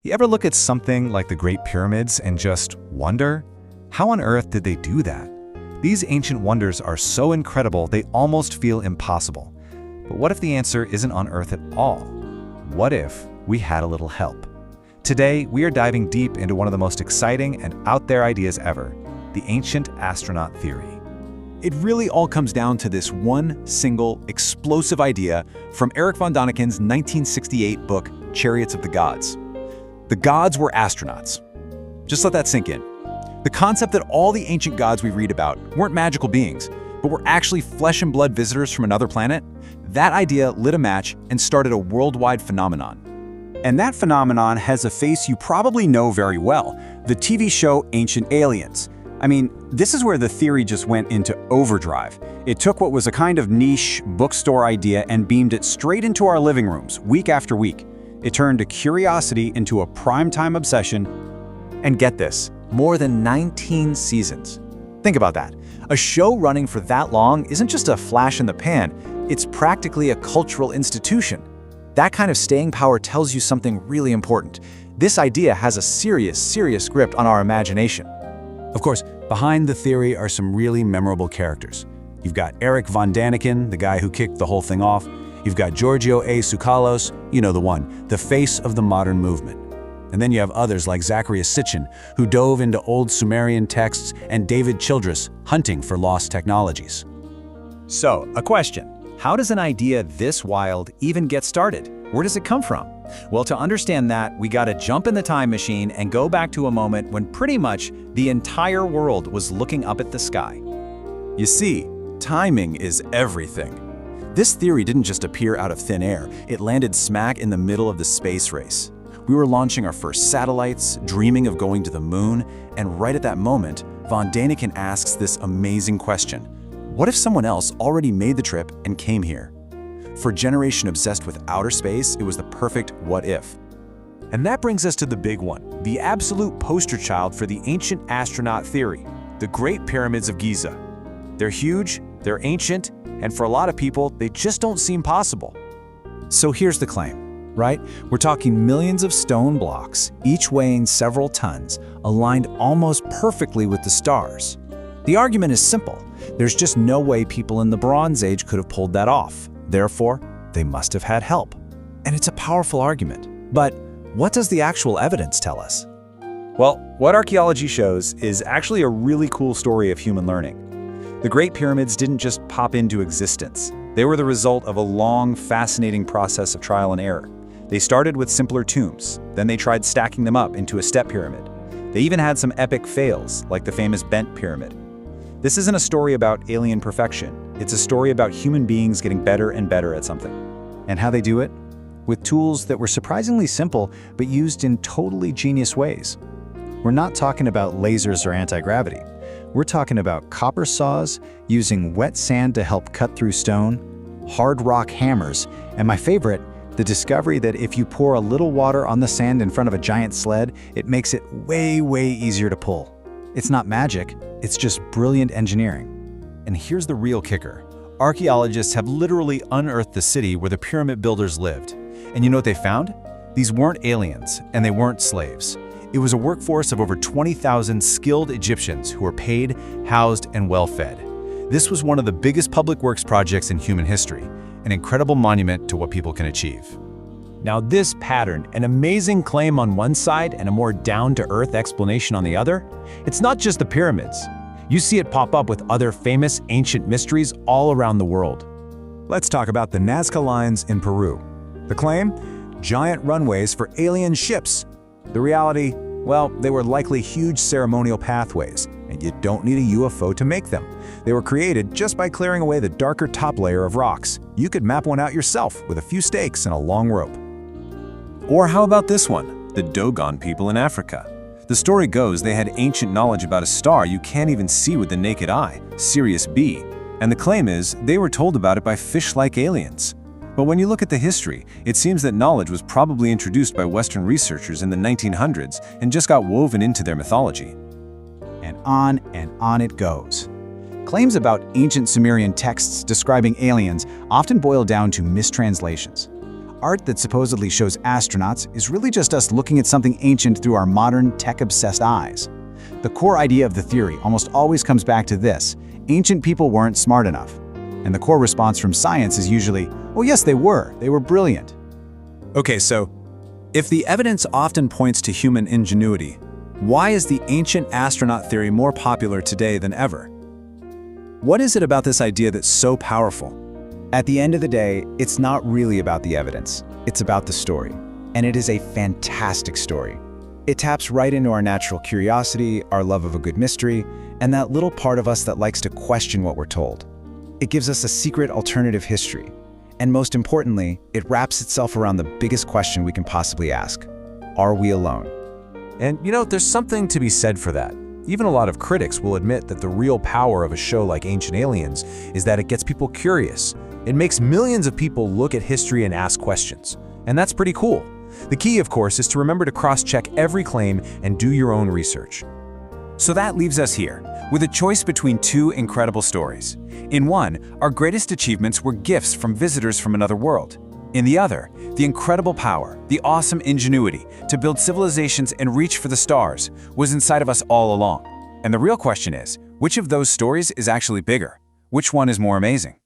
You ever look at something like the Great Pyramids and just wonder, how on earth did they do that? These ancient wonders are so incredible they almost feel impossible. But what if the answer isn't on Earth at all? What if we had a little help? Today, we are diving deep into one of the most exciting and out there ideas ever, the Ancient Astronaut Theory. It really all comes down to this one single, explosive idea from Erich von Daniken's 1968 book, Chariots of the Gods. The gods were astronauts. Just let that sink in. The concept that all the ancient gods we read about weren't magical beings, but were actually flesh and blood visitors from another planet, that idea lit a match and started a worldwide phenomenon. And that phenomenon has a face you probably know very well, the TV show Ancient Aliens. I mean, this is where the theory just went into overdrive. It took what was a kind of niche bookstore idea and beamed it straight into our living rooms, week after week. It turned a curiosity into a primetime obsession. And get this, more than 19 seasons. Think about that. A show running for that long isn't just a flash in the pan, it's practically a cultural institution. That kind of staying power tells you something really important. This idea has a serious grip on our imagination. Of course, behind the theory are some really memorable characters. You've got Erich von Daniken, the guy who kicked the whole thing off. You've got Giorgio A. Tsoukalos, you know the one, the face of the modern movement. And then you have others like Zacharias Sitchin, who dove into old Sumerian texts, and David Childress, hunting for lost technologies. So, a question. How does an idea this wild even get started? Where does it come from? Well, to understand that, we gotta jump in the time machine and go back to a moment when pretty much the entire world was looking up at the sky. You see, timing is everything. This theory didn't just appear out of thin air, it landed smack in the middle of the space race. We were launching our first satellites, dreaming of going to the moon, and right at that moment, von Daniken asks this amazing question. What if someone else already made the trip and came here? For a generation obsessed with outer space, it was the perfect what if. And that brings us to the big one, the absolute poster child for the ancient astronaut theory, the Great Pyramids of Giza. They're huge, they're ancient, and for a lot of people, they just don't seem possible. So here's the claim, right? We're talking millions of stone blocks, each weighing several tons, aligned almost perfectly with the stars. The argument is simple. There's just no way people in the Bronze Age could have pulled that off. Therefore, they must have had help. And it's a powerful argument. But what does the actual evidence tell us? Well, what archaeology shows is actually a really cool story of human learning. The Great Pyramids didn't just pop into existence. They were the result of a long, fascinating process of trial and error. They started with simpler tombs, then they tried stacking them up into a step pyramid. They even had some epic fails, like the famous bent pyramid. This isn't a story about alien perfection. It's a story about human beings getting better and better at something. And how they do it? With tools that were surprisingly simple, but used in totally genius ways. We're not talking about lasers or anti-gravity. We're talking about copper saws, using wet sand to help cut through stone, hard rock hammers, and my favorite, the discovery that if you pour a little water on the sand in front of a giant sled, it makes it way easier to pull. It's not magic, it's just brilliant engineering. And here's the real kicker. Archaeologists have literally unearthed the city where the pyramid builders lived. And you know what they found? These weren't aliens, and they weren't slaves. It was a workforce of over 20,000 skilled Egyptians who were paid, housed, and well-fed. This was one of the biggest public works projects in human history, an incredible monument to what people can achieve. Now this pattern, an amazing claim on one side and a more down-to-earth explanation on the other, it's not just the pyramids. You see it pop up with other famous ancient mysteries all around the world. Let's talk about the Nazca Lines in Peru. The claim? Giant runways for alien ships. The reality? Well, they were likely huge ceremonial pathways, and you don't need a UFO to make them. They were created just by clearing away the darker top layer of rocks. You could map one out yourself with a few stakes and a long rope. Or how about this one? The Dogon people in Africa. The story goes they had ancient knowledge about a star you can't even see with the naked eye, Sirius B, and the claim is they were told about it by fish-like aliens. But when you look at the history, it seems that knowledge was probably introduced by Western researchers in the 1900s and just got woven into their mythology. And on it goes. Claims about ancient Sumerian texts describing aliens often boil down to mistranslations. Art that supposedly shows astronauts is really just us looking at something ancient through our modern, tech-obsessed eyes. The core idea of the theory almost always comes back to this: ancient people weren't smart enough. And the core response from science is usually, oh yes, they were brilliant. Okay, so if the evidence often points to human ingenuity, why is the ancient astronaut theory more popular today than ever? What is it about this idea that's so powerful? At the end of the day, it's not really about the evidence. It's about the story. And it is a fantastic story. It taps right into our natural curiosity, our love of a good mystery, and that little part of us that likes to question what we're told. It gives us a secret alternative history. And most importantly, it wraps itself around the biggest question we can possibly ask. Are we alone? And there's something to be said for that. Even a lot of critics will admit that the real power of a show like Ancient Aliens is that it gets people curious. It makes millions of people look at history and ask questions. And that's pretty cool. The key, of course, is to remember to cross-check every claim and do your own research. So that leaves us here, with a choice between two incredible stories. In one, our greatest achievements were gifts from visitors from another world. In the other, the incredible power, the awesome ingenuity to build civilizations and reach for the stars was inside of us all along. And the real question is, which of those stories is actually bigger? Which one is more amazing?